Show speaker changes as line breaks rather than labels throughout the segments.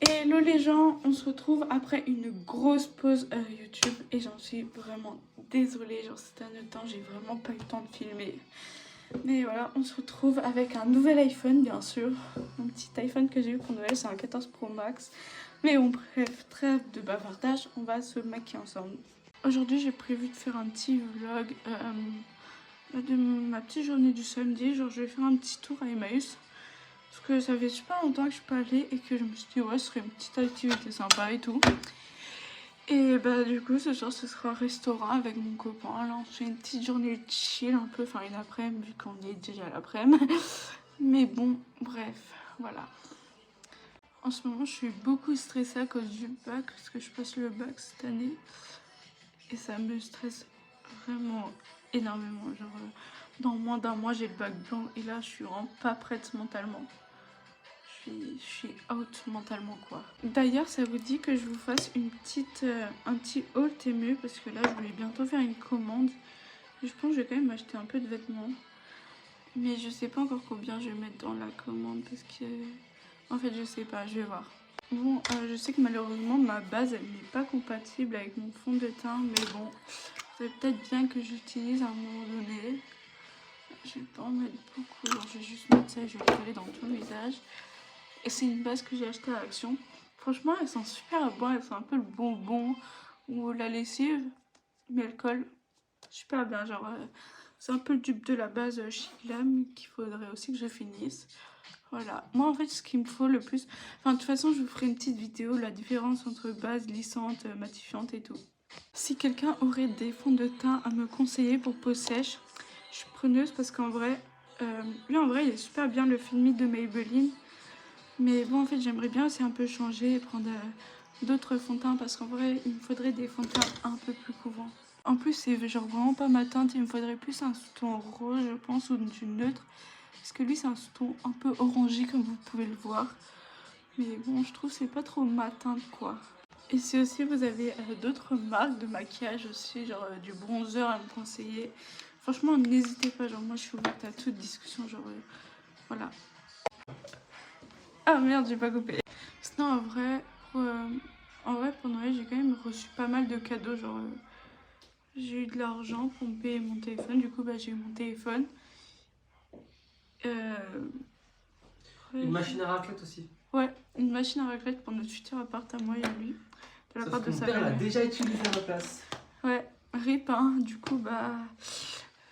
Hello les gens, on se retrouve après une grosse pause YouTube et j'en suis vraiment désolée, genre ces derniers temps j'ai vraiment pas eu le temps de filmer. Mais voilà, on se retrouve avec un nouvel iPhone bien sûr, un petit iPhone que j'ai eu pour Noël, c'est un 14 Pro Max. Mais bon bref, trêve de bavardage, on va se maquiller ensemble. Aujourd'hui j'ai prévu de faire un petit vlog de ma petite journée du samedi, genre je vais faire un petit tour à Emmaüs. Parce que ça fait super longtemps que je suis pas allée et que je me suis dit ouais ce serait une petite activité sympa et tout. Et bah du coup ce soir ce sera un restaurant avec mon copain. Là on fait une petite journée chill un peu, enfin une après-midi vu qu'on est déjà à l'après-midi. Mais bon bref voilà. En ce moment je suis beaucoup stressée à cause du bac parce que je passe le bac cette année. Et ça me stresse vraiment énormément. Genre dans moins d'un mois j'ai le bac blanc et là je suis vraiment pas prête mentalement. Je suis out mentalement quoi. D'ailleurs ça vous dit que je vous fasse un petit haul Temu parce que là je voulais bientôt faire une commande. Je pense que je vais quand même acheter un peu de vêtements. Mais je sais pas encore combien je vais mettre dans la commande parce que... En fait je sais pas, je vais voir. Bon je sais que malheureusement ma base elle n'est pas compatible avec mon fond de teint. Mais bon, c'est peut-être bien que j'utilise à un moment donné. Je vais pas en mettre beaucoup, genre je vais juste mettre ça et je vais le coller dans tout le visage. Et c'est une base que j'ai achetée à Action. Franchement, elles sont super bonnes. Elles sont un peu le bonbon ou la lessive. Mais elles collent super bien. Genre, c'est un peu le dupe de la base Chic Glam qu'il faudrait aussi que je finisse. Voilà. Moi, en fait, ce qu'il me faut le plus... Enfin, de toute façon, je vous ferai une petite vidéo. La différence entre base lissante, matifiante et tout. Si quelqu'un aurait des fonds de teint à me conseiller pour peau sèche, je suis preneuse parce qu'en vrai... lui, en vrai, il est super bien le Fit Me de Maybelline. Mais bon, en fait, j'aimerais bien aussi un peu changer et prendre d'autres fonds de teint parce qu'en vrai, il me faudrait des fonds de teint un peu plus couvrants. En plus, c'est genre vraiment pas ma teinte, il me faudrait plus un sous-ton rose, je pense, ou du neutre. Parce que lui, c'est un sous-ton un peu orangé, comme vous pouvez le voir. Mais bon, je trouve que c'est pas trop ma teinte, quoi. Et si aussi vous avez d'autres marques de maquillage aussi, genre du bronzer à me conseiller, franchement, n'hésitez pas, genre moi, je suis ouverte à toute discussion, genre voilà. Ah merde, j'ai pas coupé. Sinon, en vrai, pour Noël, j'ai quand même reçu pas mal de cadeaux. Genre, j'ai eu de l'argent pour me payer mon téléphone. Du coup, bah, j'ai eu mon téléphone.
Une machine à raclette aussi.
Ouais, une machine à raclette pour notre futur appart à moi et à lui. De la part de sa
mère l'a
mère.
déjà utilisé à ma place.
Ouais, rip, hein. Du coup, bah,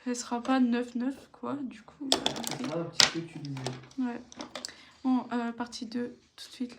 elle sera pas 9-9, quoi. Du coup,
Ça sera un petit peu utilisé.
ouais. Bon, partie 2, tout de suite.